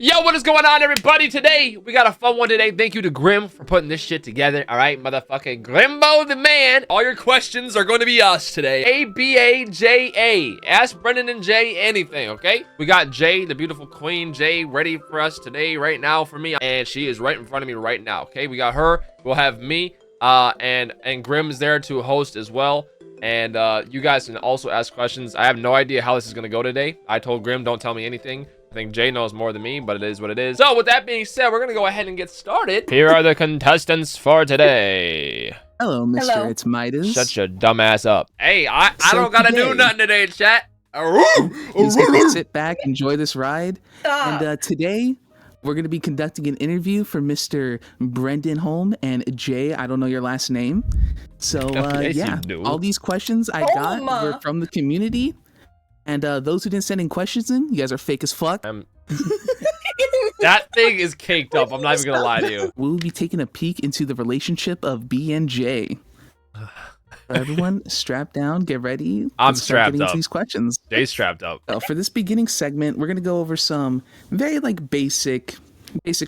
Yo, what is going on, everybody? Today, we got a fun one today. Thank you to Grim for putting this shit together. All right, motherfucking Grimbo the man. All your questions are going to be us today. A-B-A-J-A. Ask Brendan and Jay anything, okay? We got Jay, the beautiful queen, Jay, ready for us today, right now for me. And she is right in front of me right now, okay? We got her. We'll have me, and Grim's there to host as well. And you guys can also ask questions. I have no idea how this is going to go today. I told Grim, don't tell me anything. I think Jay knows more than me, but it is what it is. So with that being said, we're going to go ahead and get started. Here are the contestants for today. Hello, Mr. Hello. It's Midas. Shut your dumb ass up. Hey, I don't got to do nothing today, chat. Just get to sit back, enjoy this ride. Stop. And today, we're going to be conducting an interview for Mr. Brendan Holm and Jay. I don't know your last name. So, Yes, you yeah, do. all these questions I got were from the community. And those who didn't send in questions in, you guys are fake as fuck. That thing is caked up. I'm not even going to lie to you. We'll be taking a peek into the relationship of B and J. Everyone, strap down, get ready. I'm Let's start strapped getting into up. these questions. Jay's strapped up. For this beginning segment, we're gonna go over some very basic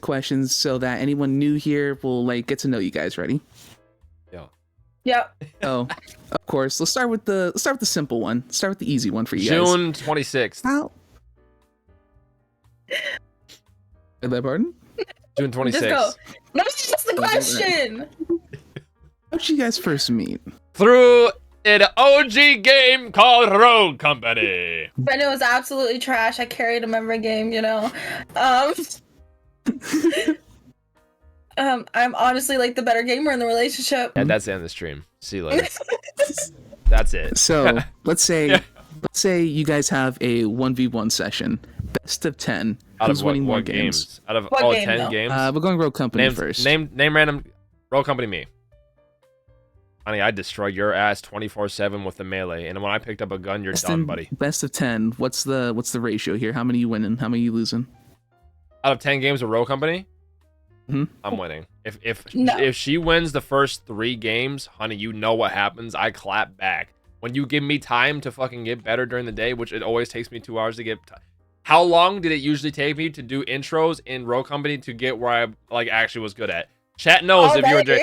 questions so that anyone new here will get to know you guys. Ready? Yep. Oh, of course. Let's start with the simple one. Start with the easy one for you guys. June 26th. How? Beg that pardon? June Just 26th. go. No, that's the question. How'd you guys first meet? Through an OG game called Rogue Company. Brendan was absolutely trash. I carried him every game, you know. I'm honestly the better gamer in the relationship. Yeah, that's the end of the stream. See you later. That's it. So let's say you guys have a 1v1 session, best of 10. Out Who's of winning more what games? Out of What all game, 10 though? games? We're going Rogue Company first. Name random. Rogue Company me. Honey, I destroyed your ass 24/7 with the melee, and when I picked up a gun, you're done, buddy. Best of 10. What's the ratio here? How many you winning? How many you losing? Out of 10 games of Rogue Company, Mhm. I'm winning. No. If she wins the first 3 games, honey, you know what happens. I clap back. When you give me time to fucking get better during the day, which it always takes me 2 hours to get. How long did it usually take me to do intros in Rogue Company to get where I actually was good at? Chat knows if you were.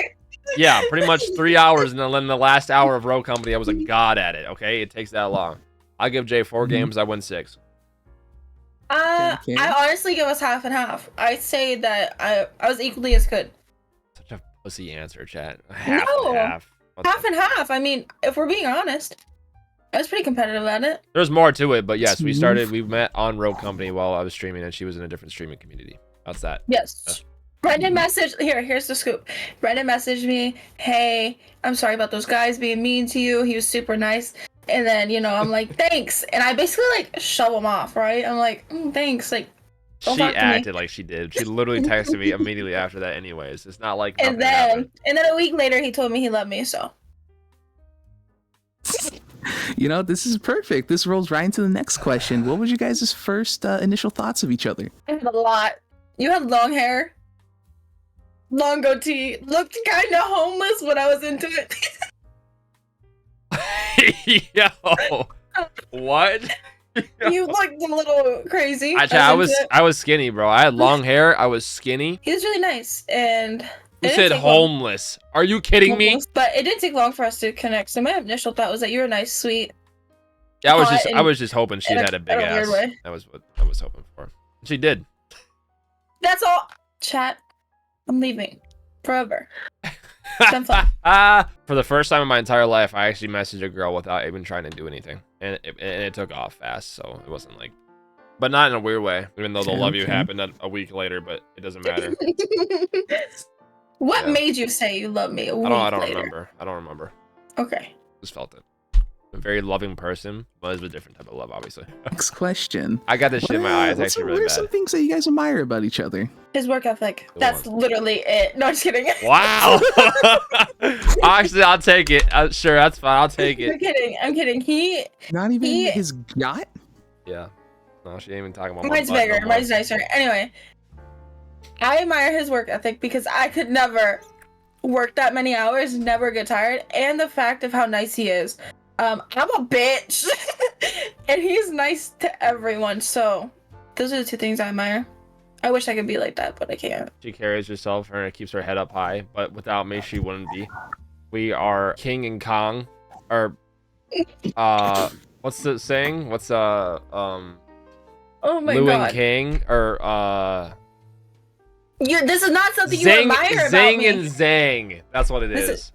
Yeah, pretty much 3 hours, and then the last hour of Rogue Company, I was a god at it. Okay, it takes that long. I give Jay 4 games, I win 6. Okay. I honestly give us half and half. I'd say that I was equally as good. Such a pussy answer, chat. Half No. and half. What Half the- and half. I mean, if we're being honest, I was pretty competitive at it. There's more to it, but yes, we Smooth. met on Rogue Company while I was streaming, and she was in a different streaming community. That's that. Yes. Brendan messaged here's the scoop. Brendan messaged me, hey, I'm sorry about those guys being mean to you. He was super nice. And then, I'm like, thanks. And I basically shove him off, right? I'm like, thanks. Don't She talk to me. acted like she did. She literally texted me immediately after that anyways. It's not like And nothing happened. then a week later he told me he loved me, so This is perfect. This rolls right into the next question. What was you guys' first initial thoughts of each other? I had a lot. You had long hair. Long goatee. Looked kinda homeless when I was into it. Yo, what? You looked a little crazy. I into it. was skinny, bro. I had long hair. I was skinny. He was really nice, and You it didn't said take long. homeless. Are you kidding me? Almost, but it didn't take long for us to connect. So my initial thought was that you were nice, sweet. Yeah, I in- was just hoping she in a- had a big in a weird ass. way. That was what I was hoping for. She did. That's all. Chat. I'm leaving forever. It's fun. For the first time in my entire life, I actually messaged a girl without even trying to do anything, and it took off fast. So it wasn't but not in a weird way. Even though the love you Okay. happened a week later, but it doesn't matter. What Yeah. made you say you love me? I don't remember. I don't remember. Okay. Just felt it. A very loving person, but it's a different type of love, obviously. Next question. I got this shit in my eyes actually What really are some bad. things that you guys admire about each other? His work ethic. Go That's on. literally it. No, just kidding. Wow. Actually, I'll take it. Sure, that's fine. I'll take I'm it. kidding. I'm kidding. Not even He- his yacht? Yeah. No, she ain't even talking about Mine's my butt bigger. no more. Mine's nicer. Anyway, I admire his work ethic because I could never work that many hours, never get tired, and the fact of how nice he is. I'm a bitch, and he's nice to everyone. So those are the two things I admire. I wish I could be like that, but I can't. She carries herself and it keeps her head up high, but without me, she wouldn't be. We are King and Kong, or what's the saying? What's Oh my Lou god. and King, or This is not something you Zing, admire about Zing me. and Zang. That's what it is.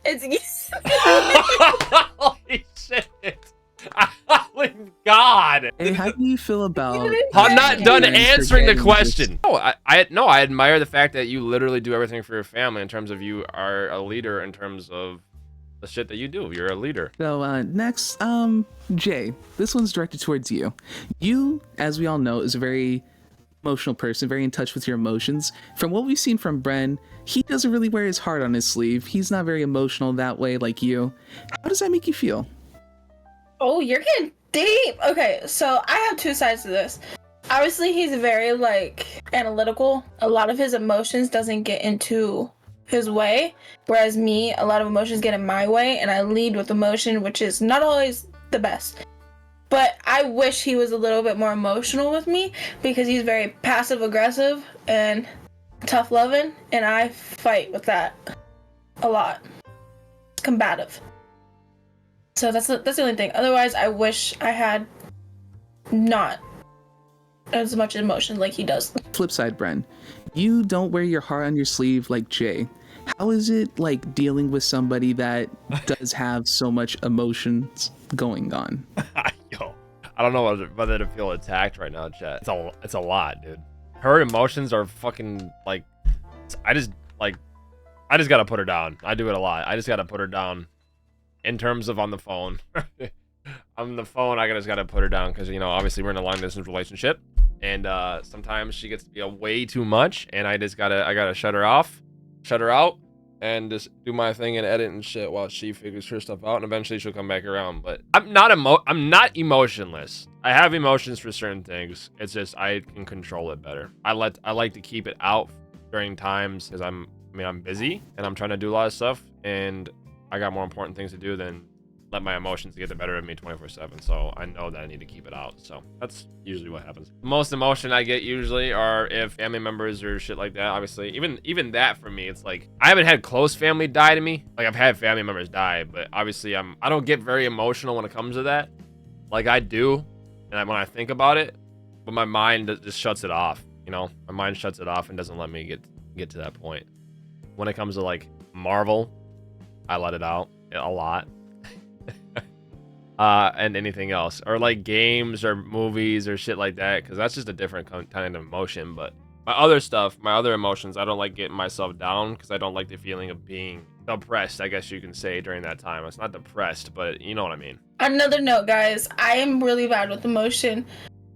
It's Holy shit! Holy God! Hey, how do you feel about? I'm not done Parents for answering the getting question. No, I admire the fact that you literally do everything for your family in terms of you are a leader in terms of the shit that you do. You're a leader. So next, Jay, this one's directed towards you. You, as we all know, is a very emotional person, very in touch with your emotions. From what we've seen from Bren, he doesn't really wear his heart on his sleeve. He's not very emotional that way like you. How does that make you feel? Oh, you're getting deep. Okay, so I have two sides to this. Obviously, he's very like analytical. A lot of his emotions doesn't get into his way, whereas me, a lot of emotions get in my way, and I lead with emotion, which is not always the best. But I wish he was a little bit more emotional with me because he's very passive aggressive and tough loving, and I fight with that a lot. Combative. So that's the only thing. Otherwise, I wish I had not as much emotion like he does. Flip side, Bren, you don't wear your heart on your sleeve like Jay. How is it like dealing with somebody that does have so much emotions going on? Yo, I don't know whether to feel attacked right now, chat. It's a lot, dude. Her emotions are fucking like. I just gotta put her down. I do it a lot. I just gotta put her down. In terms of on the phone. On the phone, I just gotta put her down because, you know, obviously we're in a long distance relationship, and sometimes she gets to be a way too much, and I gotta shut her out, and just do my thing and edit and shit while she figures her stuff out, and eventually she'll come back around. But I'm not emotionless. I have emotions for certain things. It's just I can control it better. I like to keep it out during times because I'm busy and I'm trying to do a lot of stuff, and I got more important things to do than let my emotions get the better of me 24/7. So I know that I need to keep it out. So that's usually what happens. The most emotion I get usually are if family members or shit like that. Obviously, even that for me, it's like I haven't had close family die to me. Like I've had family members die, but obviously I don't get very emotional when it comes to that. Like I do, and when I think about it, but my mind just shuts it off. You know, my mind shuts it off and doesn't let me get to that point. When it comes to like Marvel, I let it out a lot. And anything else, or like games or movies or shit like that, because that's just a different kind of emotion. But my other emotions, I don't like getting myself down because I don't like the feeling of being depressed, I guess you can say, during that time. It's not depressed, but you know what I mean. Another note, guys, I am really bad with emotion.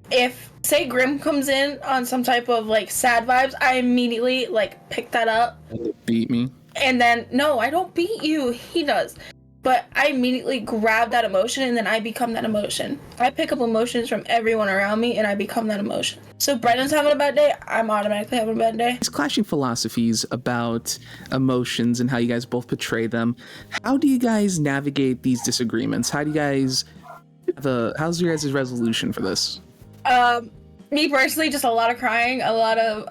If, say, Grim comes in on some type of like sad vibes, I immediately like pick that up. Beat me. And then, no, I don't beat you. He does. But I immediately grab that emotion and then I become that emotion. I pick up emotions from everyone around me and I become that emotion. So Brendan's having a bad day, I'm automatically having a bad day. It's clashing philosophies about emotions and how you guys both portray them. How do you guys navigate these disagreements? How do you guys how's your guys' resolution for this? Me personally, just a lot of crying, a lot of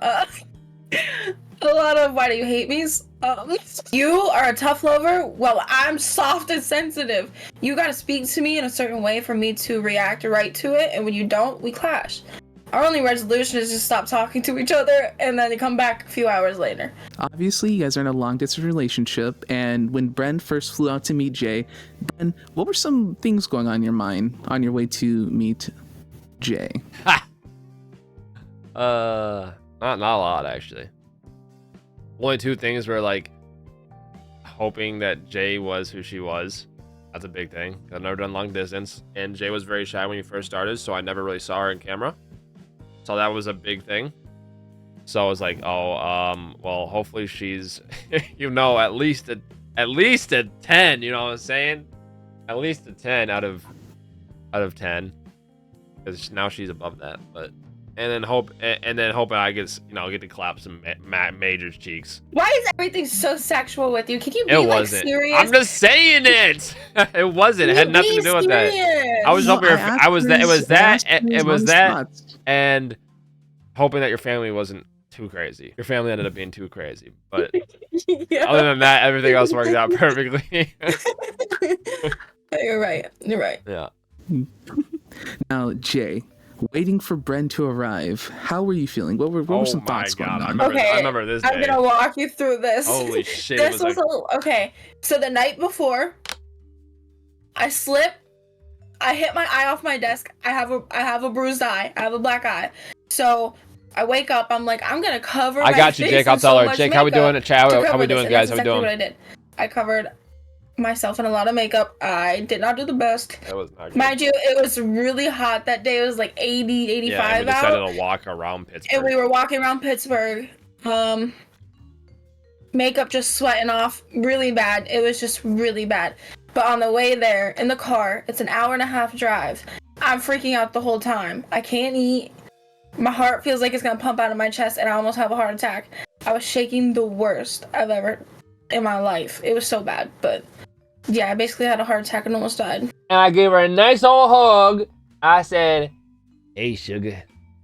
why do you hate me's. You are a tough lover. Well, I'm soft and sensitive. You gotta speak to me in a certain way for me to react right to it, and when you don't, we clash. Our only resolution is just stop talking to each other and then come back a few hours later. Obviously, you guys are in a long-distance relationship, and when Bren first flew out to meet Jay, Bren, what were some things going on in your mind on your way to meet Jay? Not a lot, actually. Only two things were like hoping that Jay was who she was. That's a big thing. I've never done long distance, and Jay was very shy when you first started, so I never really saw her in camera. So that was a big thing. So I was like, well, hopefully she's, you know, at least a 10. You know what I'm saying? At least a 10 out of 10, because now she's above that. But and then hoping I get to clap some Major's cheeks. Why is everything so sexual with you? Can you be It like wasn't. serious? I'm just saying it. It wasn't. It had nothing to do with that. I was hoping it was that, and hoping that your family wasn't too crazy. Your family ended up being too crazy, but Yeah. other than that, everything else worked out perfectly. You're right. You're right. Yeah. Now, Jay, waiting for Bren to arrive, how were you feeling? What were some thoughts going on? I remember this day. I'm gonna walk you through this. Holy shit. This was okay. So the night before, I slipped. I hit my eye off my desk. I have a bruised eye. I have a black eye. So I wake up. I'm like, I'm gonna cover. I got you, Jake. I'll tell her. Jake, how we doing? Chat. How we doing, guys? How we doing? What I did. I covered myself in a lot of makeup. I did not do the best. That was not good. Mind you, it was really hot that day. It was like 80, 85 yeah, we decided to walk around Pittsburgh. And we were walking around Pittsburgh. Makeup just sweating off really bad. It was just really bad. But on the way there, in the car, it's an 1.5-hour drive. I'm freaking out the whole time. I can't eat. My heart feels like it's gonna pump out of my chest, and I almost have a heart attack. I was shaking the worst I've ever in my life. It was so bad, but yeah, I basically had a heart attack and almost died. And I gave her a nice old hug. I said, "Hey, sugar,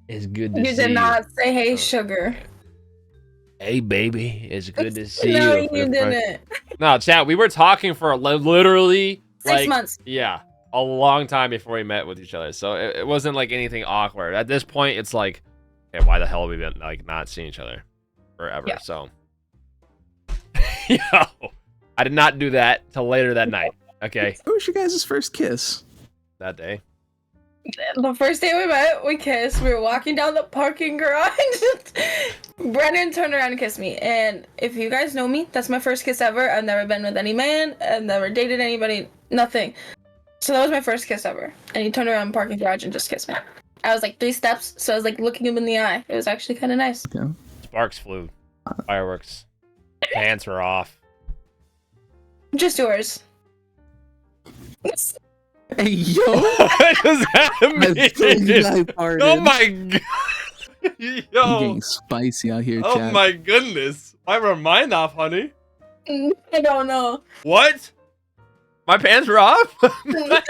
it's good to see you." You did not say, "Hey, sugar." Hey, baby, it's good to see No, you. you didn't. No, chat. We were talking for literally 6 months. Yeah, a long time before we met with each other. So it wasn't like anything awkward. At this point, it's like, hey, why the hell have we been like not seeing each other forever? Yeah. So, yo, I did not do that till later that night. Okay, Who was your guys' first kiss? that day. The first day we met, we kissed. We were walking down the parking garage. Brennan turned around and kissed me. And if you guys know me, that's my first kiss ever. I've never been with any man. I've never dated anybody. Nothing. So that was my first kiss ever. And he turned around in the parking garage and just kissed me. I was like 3 steps, so I was like looking him in the eye. It was actually kind of nice. Yeah. Sparks flew. Fireworks. Pants were off. Just yours. Hey, yo! What does that mean? Oh my god! I'm Yo! getting spicy out here, Oh chat. my goodness! Why were mine off, honey? I don't know. What? My pants were off? No.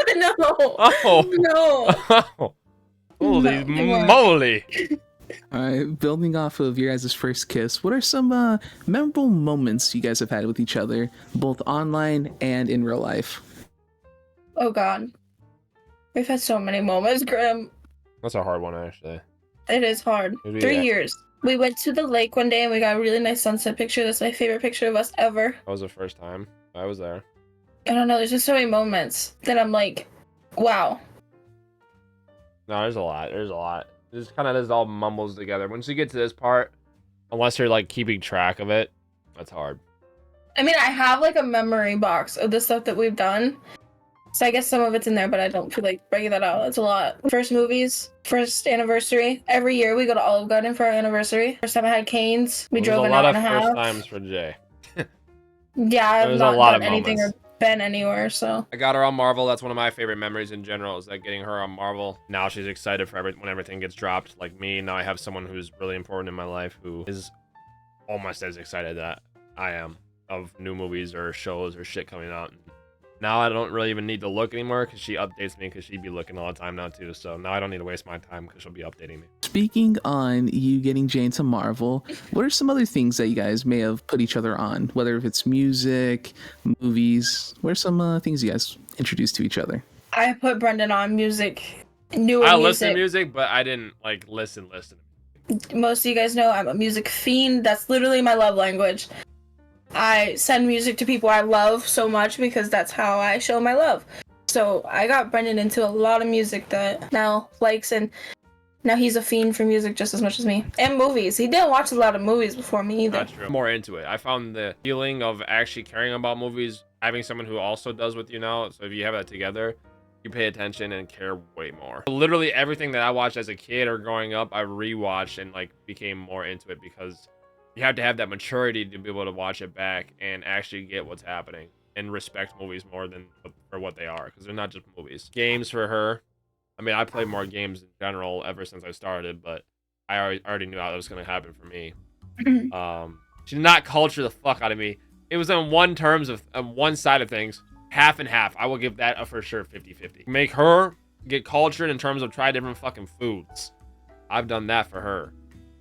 Oh. No. Oh. Holy No, they weren't. moly! All right, building off of your guys' first kiss, what are some memorable moments you guys have had with each other, both online and in real life? Oh god. We've had so many moments, Grim. That's a hard one, actually. It is hard. Maybe, 3 yeah. years. We went to the lake one day and we got a really nice sunset picture. That's my favorite picture of us ever. That was the first time I was there. I don't know, there's just so many moments that I'm like, wow. No, there's a lot. There's a lot. This kind of just all mumbles together. Once you get to this part, unless you're like keeping track of it, that's hard. I mean, I have like a memory box of the stuff that we've done. So I guess some of it's in there, but I don't feel like breaking that out. It's a lot. First movies, first anniversary. Every year we go to Olive Garden for our anniversary. First time I had canes. We drove an hour and a There's a lot of half. first times for Jay. Yeah, I've There's not a lot done of anything moments. or been anywhere, so. I got her on Marvel. That's one of my favorite memories in general, is that getting her on Marvel. Now she's excited for when everything gets dropped. Like me, now I have someone who's really important in my life who is almost as excited that I am of new movies or shows or shit coming out. Now I don't really even need to look anymore because she updates me, because she'd be looking all the time now too. So now I don't need to waste my time because she'll be updating me. Speaking on you getting Jay into Marvel, what are some other things that you guys may have put each other on? Whether if it's music, movies, what are some things you guys introduced to each other? I put Brendan on music. Newer I music. listen to music, but I didn't like listen. Most of you guys know I'm a music fiend. That's literally my love language. I send music to people I love so much because that's how I show my love. So I got Brendan into a lot of music that now likes, and now he's a fiend for music just as much as me. And movies. He didn't watch a lot of movies before me either. That's true. More into it. I found the feeling of actually caring about movies, having someone who also does with you now. So if you have that together, you pay attention and care way more. Literally everything that I watched as a kid or growing up, I rewatched and like became more into it, because you have to have that maturity to be able to watch it back and actually get what's happening and respect movies more than for what they are, because they're not just movies. Games for her. I mean, I play more games in general ever since I started, but I already knew how that was going to happen for me. She did not culture the fuck out of me. It was on one side of things, half and half. I will give that a for sure 50-50. Make her get cultured in terms of try different fucking foods. I've done that for her.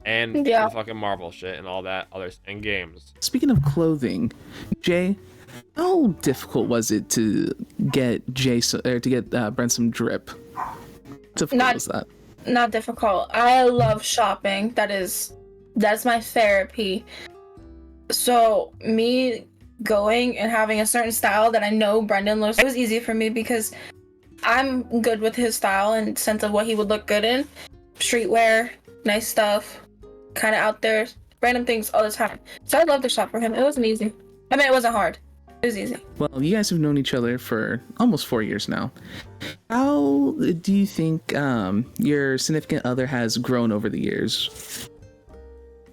and Yeah. the fucking Marvel shit and all that others and games. Speaking of clothing, Jay, how difficult was it to get Brent some drip? How difficult was that? Not difficult. I love shopping. That's my therapy. So me going and having a certain style that I know Brendan looks, it was easy for me because I'm good with his style and sense of what he would look good in. Streetwear, nice stuff, kind of out there, random things all the time. So I love to shop for him. It wasn't easy. I mean, it wasn't hard. It was easy. Well, you guys have known each other for almost 4 years now. How do you think your significant other has grown over the years?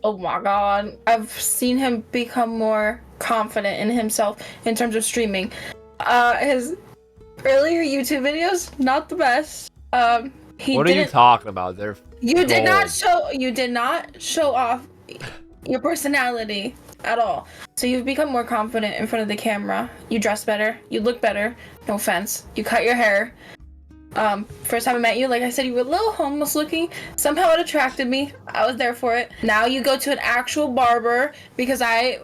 Oh my god. I've seen him become more confident in himself in terms of streaming. His earlier YouTube videos, not the best. What are you talking about? You did not show off your personality at all. So you've become more confident in front of the camera. You dress better. You look better. No offense. You cut your hair. First time I met you, like I said, you were a little homeless looking. Somehow it attracted me. I was there for it. Now you go to an actual barber because I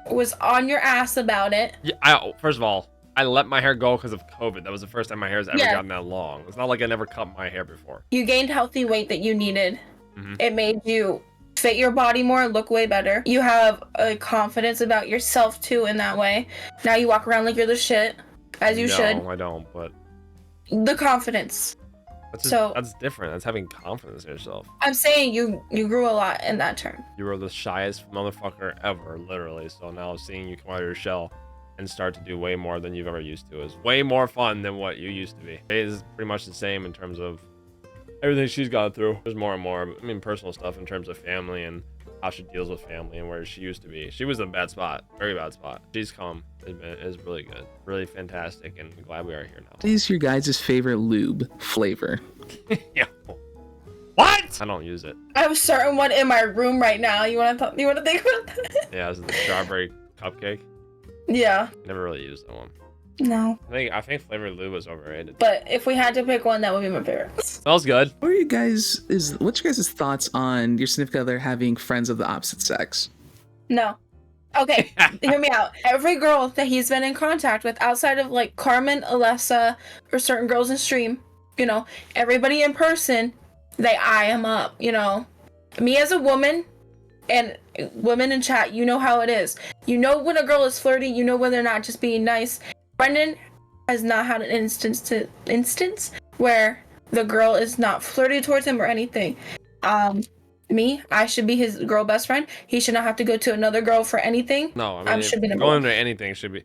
was on your ass about it. Yeah, first of all, I let my hair go because of COVID. That was the first time my hair's ever Yeah. gotten that long. It's not like I never cut my hair before. You gained healthy weight that you needed. Mhm. It made you fit your body more, look way better. You have a confidence about yourself too in that way. Now you walk around like you're the shit, as you should. No, I don't, but The confidence. that's different. That's having confidence in yourself. I'm saying you grew a lot in that term. You were the shyest motherfucker ever, literally. So now seeing you come out of your shell and start to do way more than you've ever used to is way more fun than what you used to be. It is pretty much the same in terms of everything she's gone through. There's more and more, I mean, personal stuff in terms of family and how she deals with family and where she used to be. She was in a bad spot, very bad spot. She's come, is really good, really fantastic, and I'm glad we are here now. What is your guys' favorite lube flavor? Yeah. What? I don't use it. I have a certain one in my room right now. You wanna think about that? Yeah, is it the strawberry cupcake? Yeah. Never really used that one. No. I think flavored lube was overrated. But if we had to pick one, that would be my favorite. Smells good. What's your guys' thoughts on your significant other having friends of the opposite sex? No. Okay, hear me out. Every girl that he's been in contact with, outside of like Carmen, Alessa, or certain girls in stream, you know, everybody in person, they eye him up, you know. Me as a woman, and women in chat, you know how it is. You know when a girl is flirty, you know when they're not just being nice. Brendan has not had an instance where the girl is not flirty towards him or anything. Me, I should be his girl best friend. He should not have to go to another girl for anything. No, I mean, should be number going one. to anything should be.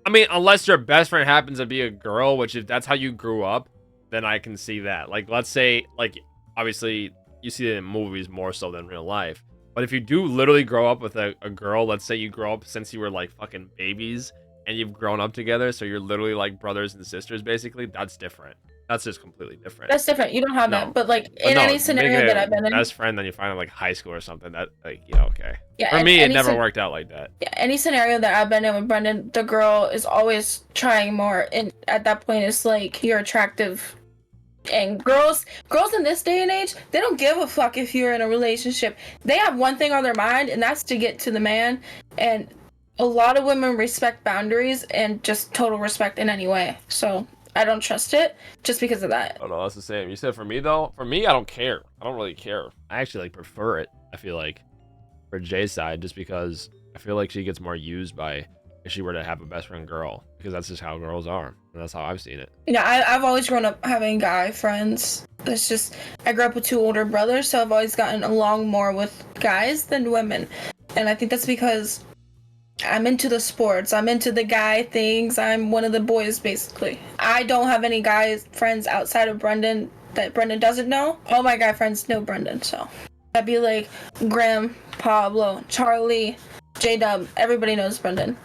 I mean, unless your best friend happens to be a girl, which if that's how you grew up, then I can see that. Like, let's say, like, obviously, you see it in movies more so than real life. But if you do literally grow up with a girl, let's say you grow up since you were like fucking babies and you've grown up together, so you're literally like brothers and sisters, basically, that's different. That's just completely different. That's different. You don't have No. that. But like But in no, any scenario making that a I've been in, best friend, then you find in like high school or something. That like, yeah, okay. yeah, For me, it any never worked out like that. Yeah, any scenario that I've been in with Brendan, the girl is always trying more, and at that point, it's like you're attractive. And girls in this day and age, they don't give a fuck if you're in a relationship. They have one thing on their mind, and that's to get to the man. And a lot of women respect boundaries and just total respect in any way. So I don't trust it just because of that. Oh no, that's the same. You said for me though. For me, I don't care. I don't really care. I actually like prefer it. I feel like for Jay's side, just because I feel like she gets more used by if she were to have a best friend girl, because that's just how girls are, and that's how I've seen it. Yeah, I've always grown up having guy friends. It's just I grew up with 2 older brothers, so I've always gotten along more with guys than women, and I think that's because I'm into the sports. I'm into the guy things. I'm one of the boys, basically. I don't have any guy friends outside of Brendan that Brendan doesn't know. All my guy friends know Brendan, so that'd be like Graham, Pablo, Charlie, J-Dub. Everybody knows Brendan.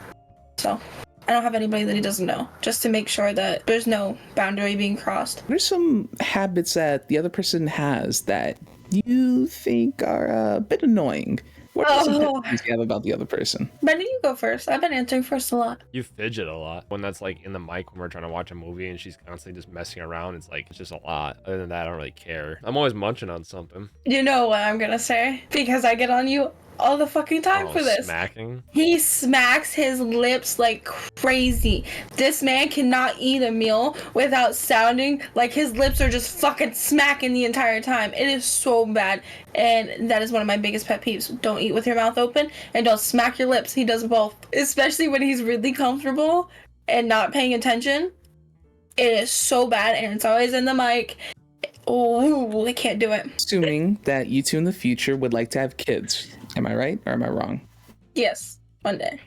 So I don't have anybody that he doesn't know, just to make sure that there's no boundary being crossed. What are some habits that the other person has that you think are a bit annoying? What are some pet Oh, peeves you have about the other person? Brendan, you go first. I've been answering first a lot. You fidget a lot. When that's like in the mic when we're trying to watch a movie and she's constantly just messing around, it's like, it's just a lot. Other than that, I don't really care. I'm always munching on something. You know what I'm gonna say because I get on you all the fucking time Oh, for this. smacking? He smacks his lips like crazy. This man cannot eat a meal without sounding like his lips are just fucking smacking the entire time. It is so bad. And that is one of my biggest pet peeves. Don't eat with your mouth open and don't smack your lips. He does both. Especially when he's really comfortable and not paying attention. It is so bad and it's always in the mic. Oh, I can't do it. Assuming that you two in the future would like to have kids. Am I right or am I wrong? Yes, one day.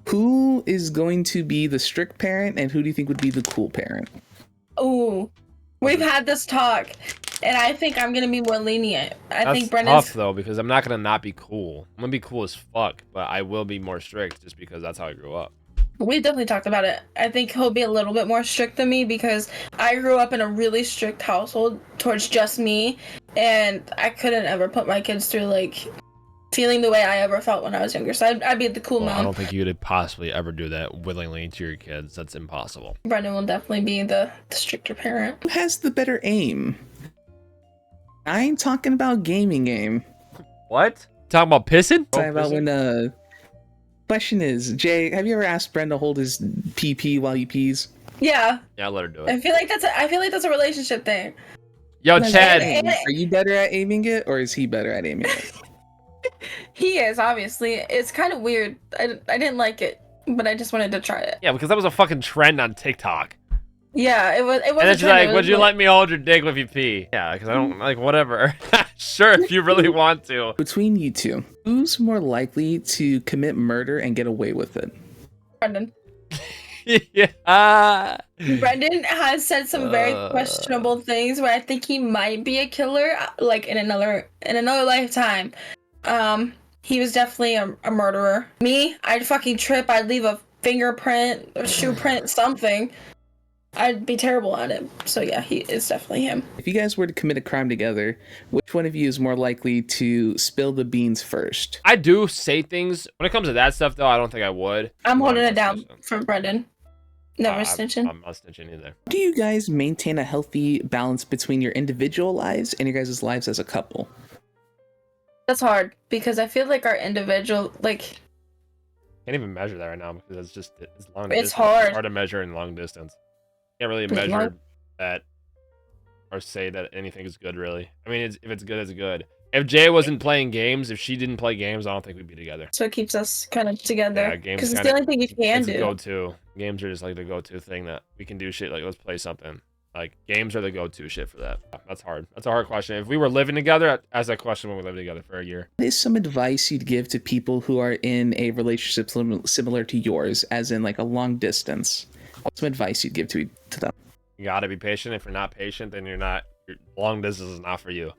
Who is going to be the strict parent and who do you think would be the cool parent? Ooh, we've had this talk, and I think I'm gonna be more lenient. I That's think Brendan's tough though, because I'm not gonna not be cool. I'm gonna be cool as fuck, but I will be more strict just because that's how I grew up. We definitely talked about it. I think he'll be a little bit more strict than me because I grew up in a really strict household towards just me, and I couldn't ever put my kids through like feeling the way I ever felt when I was younger. So I'd be the cool Well, mom. I don't think you could possibly ever do that willingly to your kids. That's impossible. Brendan will definitely be the stricter parent. Who has the better aim? I ain't talking about gaming aim. What? Talking about pissing? Talking about when question is, Jay, have you ever asked Bren to hold his PP while he pees? Yeah, Yeah, let her do I it. feel like that's a relationship thing. Yo, Like, Chad. And- are you better at aiming it or is he better at aiming it? He is obviously. It's kind of weird. I didn't like it, but I just wanted to try it. Yeah, because that was a fucking trend on TikTok. Yeah, it was. It was. And then she's like, would you like let me hold your dick if you pee? Yeah, because I don't, like, whatever. Sure, if you really want to. Between you two, who's more likely to commit murder and get away with it? Brendan? Yeah. Brendan has said some very questionable things where I think he might be a killer, like in another lifetime. He was definitely a murderer. Me, I'd fucking trip. I'd leave a fingerprint, a shoe print, something. I'd be terrible at it. So yeah, he is definitely him. If you guys were to commit a crime together, which one of you is more likely to spill the beans first? I do say things. When it comes to that stuff, though, I don't think I would. I'm holding not it down snitching. for Brendan. Never snitching. I'm not snitching either. Do you guys maintain a healthy balance between your individual lives and your guys' lives as a couple? That's hard because I feel like our individual, like, Can't even measure that right now because it's long It's distance. hard. It's hard to measure in long distance. Can't really It's measure long. that or say that anything is good, really. I mean, if it's good, it's good. If Jay wasn't playing games, if she didn't play games, I don't think we'd be together. so it keeps us kind of together. Yeah, games Because it's kinda- the only thing you can It's a do. go-to. Games are just like the go-to thing that we can do shit like, let's play something. Like, games are the go-to shit for that. That's hard. That's a hard question. If we were living together, I'd ask that question when we lived together for a year. What is some advice you'd give to people who are in a relationship similar to yours, as in like a long distance? What's some advice you'd give to them? You gotta be patient. If you're not patient, then long distance is not for you.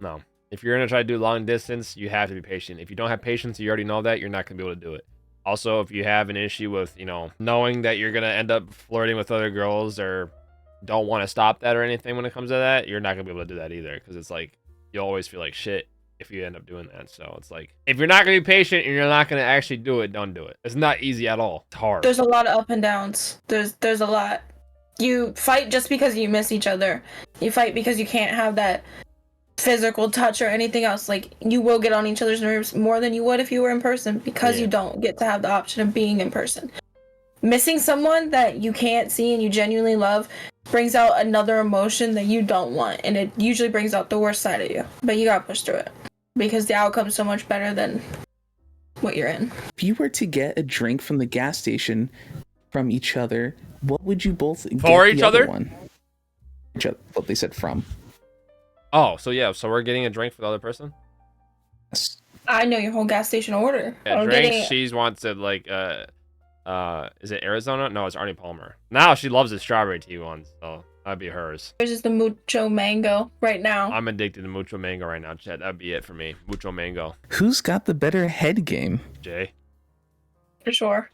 No. If you're gonna try to do long distance, you have to be patient. If you don't have patience, you already know that, you're not gonna be able to do it. Also, if you have an issue with, knowing that you're gonna end up flirting with other girls or don't want to stop that or anything when it comes to that, you're not gonna be able to do that either. Because it's like, you'll always feel like shit if you end up doing that. So it's like, if you're not gonna be patient and you're not gonna actually do it, don't do it. It's not easy at all. It's hard. There's a lot of up and downs. There's a lot. You fight just because you miss each other. You fight because you can't have that physical touch or anything else. Like, you will get on each other's nerves more than you would if you were in person because you don't get to have the option of being in person. Missing someone that you can't see and you genuinely love brings out another emotion that you don't want, and it usually brings out the worst side of you. But you gotta push through it because the outcome's so much better than what you're in. If you were to get a drink from the gas station from each other, what would you both get For the each other other? one? Each other, what they said from. Oh, so yeah, so we're getting a drink for the other person? Yes. I know your whole gas station order. Yeah, I'm drinks. getting- She wants it like is it Arizona? No, it's Arnie Palmer. Now she loves the strawberry tea one, so that'd be hers. There's just the mucho mango right now. I'm addicted to mucho mango right now, Chet. That'd be it for me. Mucho mango. Who's got the better head game? Jay. For sure.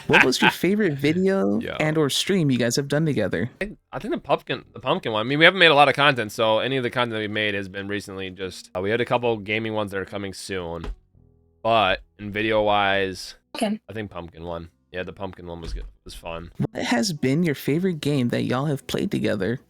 What was your favorite video Yo. and or stream you guys have done together? I think the pumpkin one. I mean, we haven't made a lot of content, so any of the content that we made has been recently just we had a couple gaming ones that are coming soon. But in video wise, Okay. I think pumpkin one. Yeah, the pumpkin one was good. It was fun. What has been your favorite game that y'all have played together?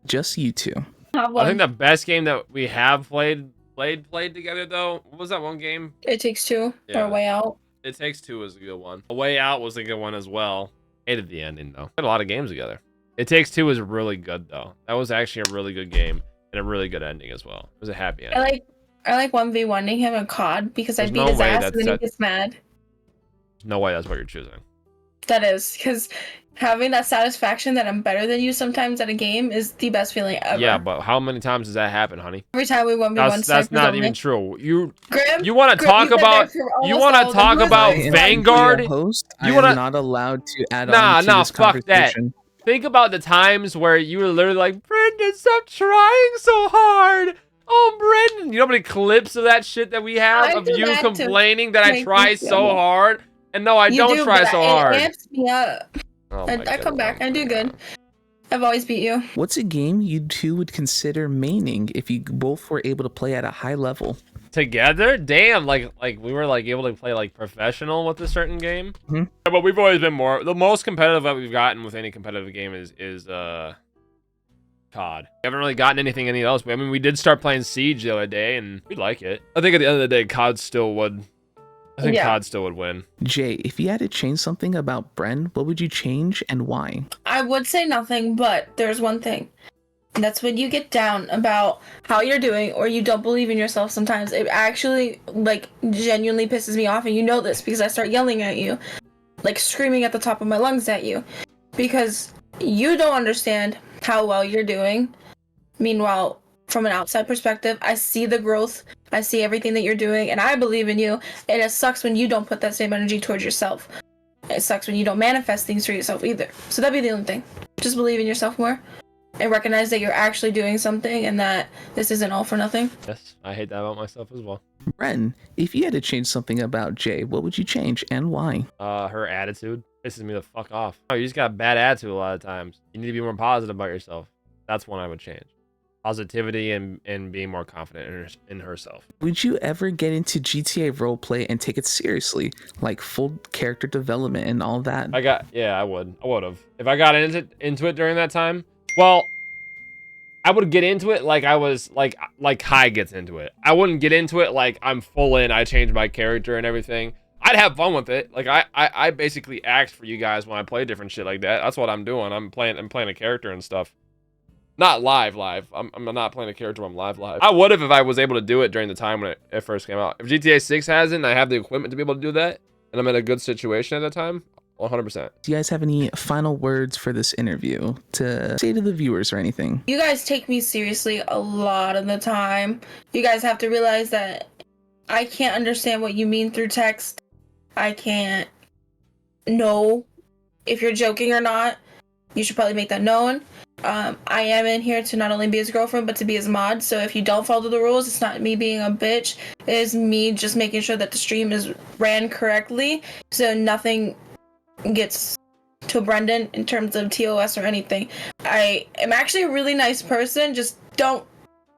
Just you two. I think the best game that we have played together though. What was that one game? It Takes Two Yeah. or Way Out. It Takes Two was a good one. A Way Out was a good one as well. Hated the ending though. We had a lot of games together. It Takes Two was really good though. That was actually a really good game and a really good ending as well. It was a happy ending. I like 1v1ing him in COD because There's I beat no his way ass that's and then that- he gets mad. There's no way that's what you're choosing. That is, because having that satisfaction that I'm better than you sometimes at a game is the best feeling ever. Yeah, but how many times does that happen, honey? Every time we 1v1 That's not even true. You want to talk about Vanguard? Host, You I wanna- am not allowed to add Nah, on to nah, this fuck that. conversation. Think about the times where you were literally like, Brendan, stop trying so hard. Oh, Brendan. You know how many clips of that shit that we have I of do you that to complaining that I make try me feel so good. hard? And no, I don't try so hard. It amps me up. Oh my I come back. I do goodness. good. I've always beat you. What's a game you two would consider maining if you both were able to play at a high level? Together? Damn, like we were like able to play like professional with a certain game. Mhm. But we've always been the most competitive that we've gotten with any competitive game is COD. We haven't really gotten anything any else. I mean, we did start playing Siege the other day and we like it. I think at the end of the day, COD still would. I think Yeah. COD still would win. Jay, if you had to change something about Bren, what would you change and why? I would say nothing, but there's one thing. And that's when you get down about how you're doing or you don't believe in yourself sometimes. It actually, like, genuinely pisses me off. And you know this because I start yelling at you. Like, screaming at the top of my lungs at you. Because you don't understand how well you're doing. Meanwhile, from an outside perspective, I see the growth. I see everything that you're doing. And I believe in you. And it sucks when you don't put that same energy towards yourself. It sucks when you don't manifest things for yourself either. So that'd be the only thing. Just believe in yourself more. And recognize that you're actually doing something and that this isn't all for nothing. Yes, I hate that about myself as well. Bren, if you had to change something about Jay, what would you change and why? Her attitude pisses me the fuck off. Oh, you just got a bad attitude a lot of times. You need to be more positive about yourself. That's one I would change. Positivity and being more confident in herself. Would you ever get into GTA roleplay and take it seriously, like full character development and all that? I would have. If I got into it during that time, well, I would get into it like I was like Kai gets into it. I wouldn't get into it like I'm full in, I changed my character and everything. I'd have fun with it. Like I basically act for you guys when I play different shit like that. That's what I'm doing. I'm playing a character and stuff. Not live. I'm not playing a character when I'm live. I would have if I was able to do it during the time when it first came out. If GTA 6 has it and I have the equipment to be able to do that, and I'm in a good situation at that time, 100%. Do you guys have any final words for this interview to say to the viewers or anything? You guys take me seriously a lot of the time. You guys have to realize that I can't understand what you mean through text. I can't know if you're joking or not. You should probably make that known. I am in here to not only be his girlfriend, but to be his mod. So if you don't follow the rules, it's not me being a bitch. It is me just making sure that the stream is ran correctly. So nothing gets to Brendan in terms of TOS or anything. I am actually a really nice person. Just don't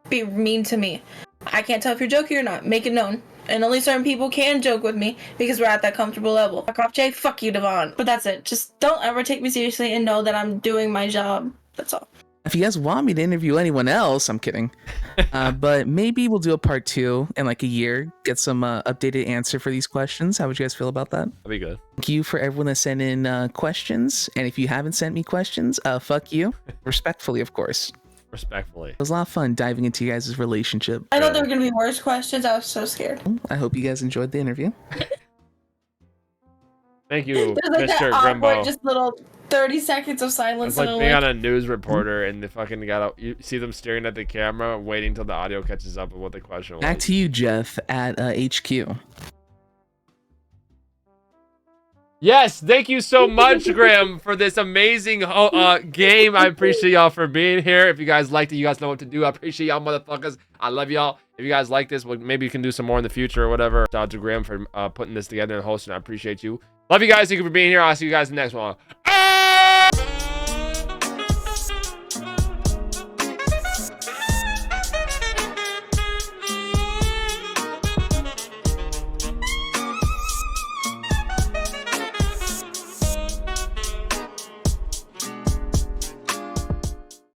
be mean to me. I can't tell if you're joking or not. Make it known. And only certain people can joke with me because we're at that comfortable level. Fuck off, Jay. Fuck you, Devon. But that's it. Just don't ever take me seriously and know that I'm doing my job. That's all. If you guys want me to interview anyone else, I'm kidding. But maybe we'll do a part 2 in like a year, get some updated answer for these questions. How would you guys feel about that? That'd be good. Thank you for everyone that sent in questions. And if you haven't sent me questions, fuck you. Respectfully, of course. Respectfully. It was a lot of fun diving into you guys' relationship. I thought there were going to be worse questions. I was so scared. I hope you guys enjoyed the interview. Thank you, There's like Mr. that awkward, Grimbo. just little 30 seconds of silence. It's like and being I'm on a news reporter and the fucking you see them staring at the camera, waiting till the audio catches up with what the question was. Back to you, Jeff, at HQ. Yes, thank you so much, Grim, for this amazing game. I appreciate y'all for being here. If you guys liked it, you guys know what to do. I appreciate y'all, motherfuckers. I love y'all. If you guys like this, well, maybe you can do some more in the future or whatever. Shout out to Grim for putting this together and hosting. I appreciate you. Love you guys. Thank you for being here. I'll see you guys in the next one.